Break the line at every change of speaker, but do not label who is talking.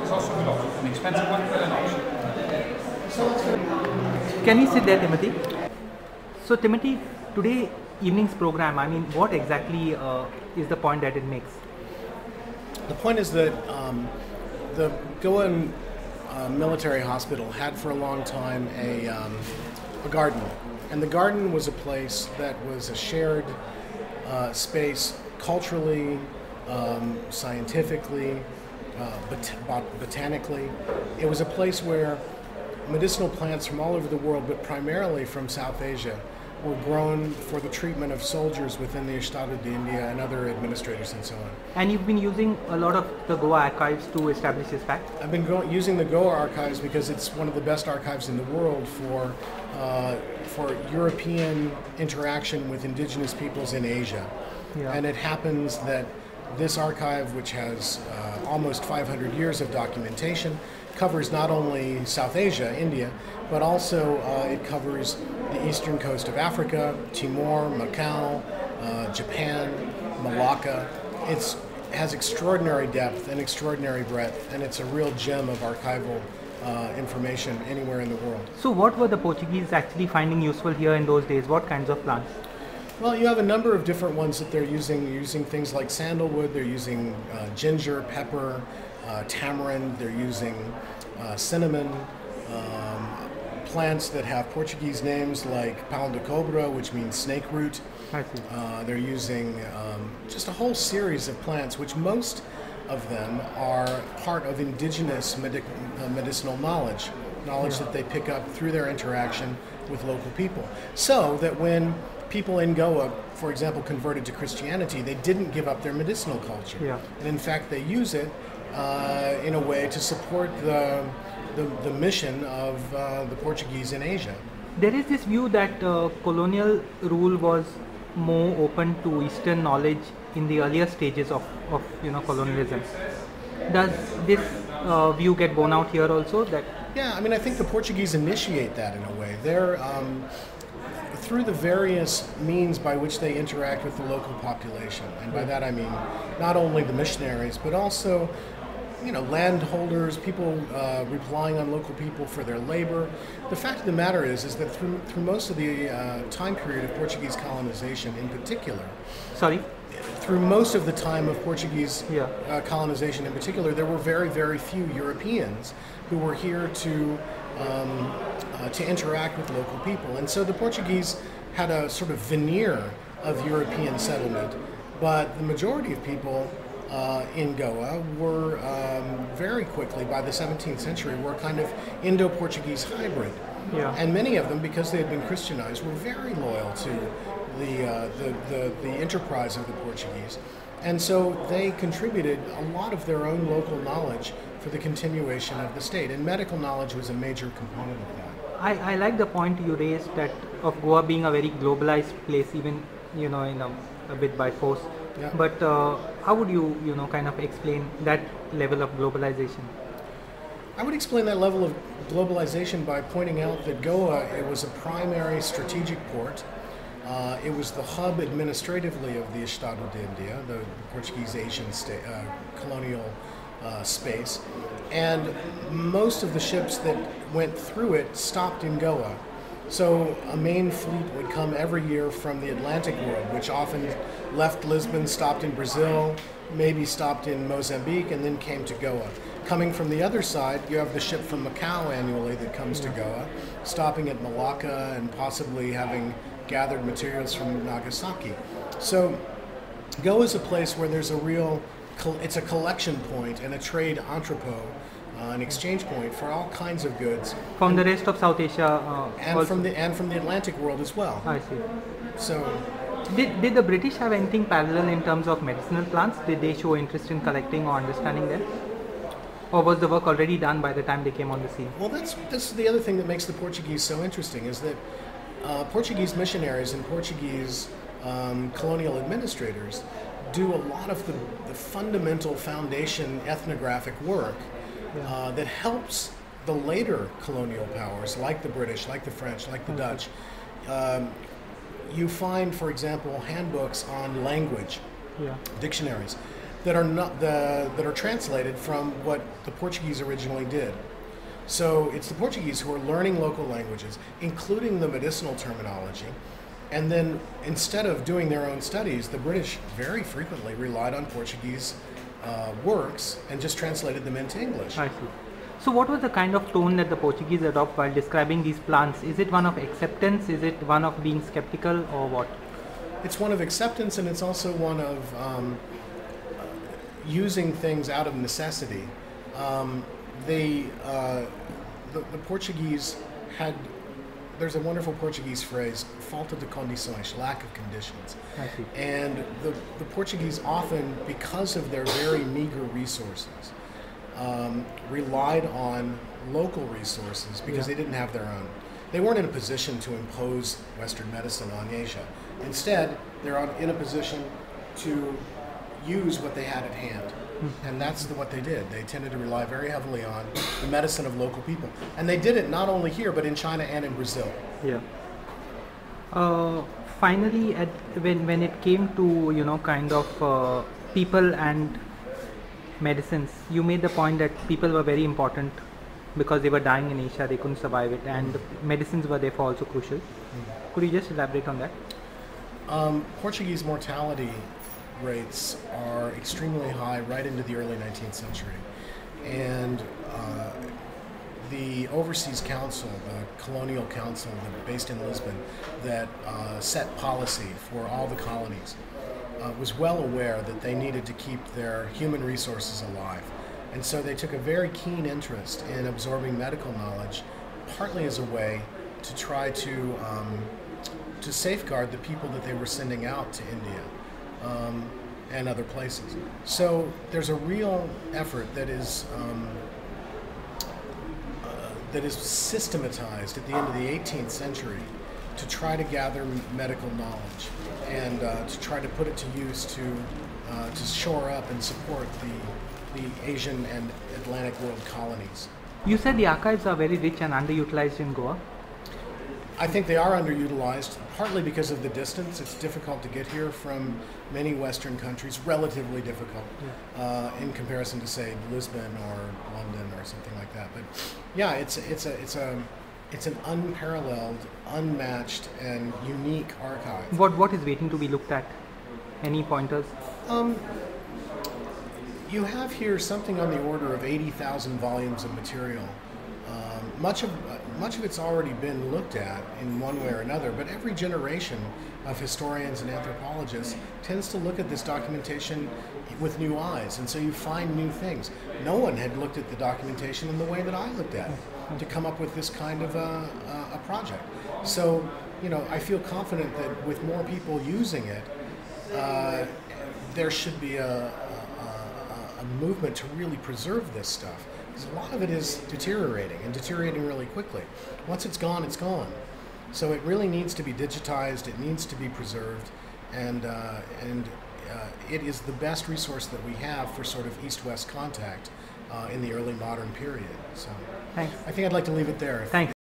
is also an expensive one, but an option.
Can you sit there, Timothy? So, Timothy, today evening's program, I mean, what exactly is the point that it makes?
The point is that the Goa Military Hospital had for a long time a garden. And the garden was a place that was a shared space culturally, scientifically, botanically. It was a place where medicinal plants from all over the world, but primarily from South Asia, were grown for the treatment of soldiers within the Estado de India and other administrators and so on.
And you've been using a lot of the Goa archives to establish this fact?
I've been using the Goa archives because it's one of the best archives in the world for European interaction with indigenous peoples in Asia.
Yeah.
And it happens that this archive, which has almost 500 years of documentation, covers not only South Asia, India, but also it covers the eastern coast of Africa, Timor, Macau, Japan, Malacca. It has extraordinary depth and extraordinary breadth, and it's a real gem of archival information anywhere in the world.
So what were the Portuguese actually finding useful here in those days? What kinds of plants?
Well, you have a number of different ones that they're using things like sandalwood, they're using ginger, pepper, tamarind, they're using cinnamon, plants that have Portuguese names like pau de cobra, which means snake root.
I see.
They're using just a whole series of plants, which most of them are part of indigenous medicinal knowledge that they pick up through their interaction with local people. So that when people in Goa, for example, converted to Christianity, they didn't give up their medicinal culture.
Yeah.
And in fact, they use it in a way to support the mission of the Portuguese in Asia.
There is this view that colonial rule was more open to Eastern knowledge in the earlier stages of colonialism. Does this view get borne out here also?
Yeah, I mean, I think the Portuguese initiate that in a way. They're through the various means by which they interact with the local population, and by that I mean not only the missionaries, but also landholders, people relying on local people for their labor. The fact of the matter is that through most of the time period of Portuguese colonization in particular, through most of the time of Portuguese colonization in particular, there were very, very few Europeans who were here to interact with local people. And so the Portuguese had a sort of veneer of European settlement, but the majority of people in Goa were very quickly, by the 17th century, were kind of Indo-Portuguese hybrid.
Yeah.
And many of them, because they had been Christianized, were very loyal to the enterprise of the Portuguese. And so they contributed a lot of their own local knowledge for the continuation of the state. And medical knowledge was a major component of that.
I like the point you raised that of Goa being a very globalized place, even in a bit by force.
Yeah.
But how would you kind of explain that level of globalization?
I would explain that level of globalization by pointing out that Goa, it was a primary strategic port. It was the hub administratively of the Estado de India, the Portuguese Asian colonial space. And most of the ships that went through it stopped in Goa. So a main fleet would come every year from the Atlantic world, which often left Lisbon, stopped in Brazil, maybe stopped in Mozambique, and then came to Goa. Coming from the other side, you have the ship from Macau annually that comes to Goa, stopping at Malacca and possibly having gathered materials from Nagasaki. So Goa is a place where there's it's a collection point and a trade entrepot, an exchange point for all kinds of goods.
From the rest of South Asia
and from the Atlantic world as well.
I see.
So
did the British have anything parallel in terms of medicinal plants? Did they show interest in collecting or understanding them? Or was the work already done by the time they came on the scene?
Well, that's the other thing that makes the Portuguese so interesting, is that Portuguese missionaries and Portuguese colonial administrators do a lot of the fundamental foundation ethnographic work that helps the later colonial powers, like the British, like the French, like the Dutch. You find, for example, handbooks on language, dictionaries, that are not that are translated from what the Portuguese originally did. So it's the Portuguese who are learning local languages, including the medicinal terminology. And then instead of doing their own studies, the British very frequently relied on Portuguese works and just translated them into English.
I see. So what was the kind of tone that the Portuguese adopt while describing these plants? Is it one of acceptance? Is it one of being skeptical, or what?
It's one of acceptance, and it's also one of using things out of necessity. The Portuguese had, there's a wonderful Portuguese phrase, falta de condições, lack of conditions.
I see.
And the Portuguese often, because of their very meager resources, relied on local resources because they didn't have their own. They weren't in a position to impose Western medicine on Asia. Instead, they're in a position to use what they had at hand. And that's what they did. They tended to rely very heavily on the medicine of local people. And they did it not only here, but in China and in Brazil.
Yeah. Finally, when it came to, kind of people and medicines, you made the point that people were very important because they were dying in Asia, they couldn't survive it, and the medicines were therefore also crucial. Could you just elaborate on that?
Portuguese mortality rates are extremely high right into the early 19th century. And the Overseas Council, the colonial council based in Lisbon that set policy for all the colonies, was well aware that they needed to keep their human resources alive. And so they took a very keen interest in absorbing medical knowledge, partly as a way to try to safeguard the people that they were sending out to India and other places. So there's a real effort that is systematized at the end of the 18th century to try to gather medical knowledge and to try to put it to use to shore up and support the Asian and Atlantic world colonies.
You said the archives are very rich and underutilized in Goa.
I think they are underutilized, partly because of the distance. It's difficult to get here from many Western countries, relatively difficult in comparison to, say, Lisbon or London or something like that. But yeah, it's an unparalleled, unmatched, and unique archive.
What is waiting to be looked at? Any pointers?
You have here something on the order of 80,000 volumes of material. Much of it's already been looked at in one way or another, but every generation of historians and anthropologists tends to look at this documentation with new eyes, and so you find new things. No one had looked at the documentation in the way that I looked at it to come up with this kind of a project. So, I feel confident that with more people using it, there should be a movement to really preserve this stuff. Because a lot of it is deteriorating, and deteriorating really quickly. Once it's gone, it's gone. So it really needs to be digitized, it needs to be preserved, and it is the best resource that we have for sort of East-West contact in the early modern period. So
thanks.
I think I'd like to leave it there.
Thanks.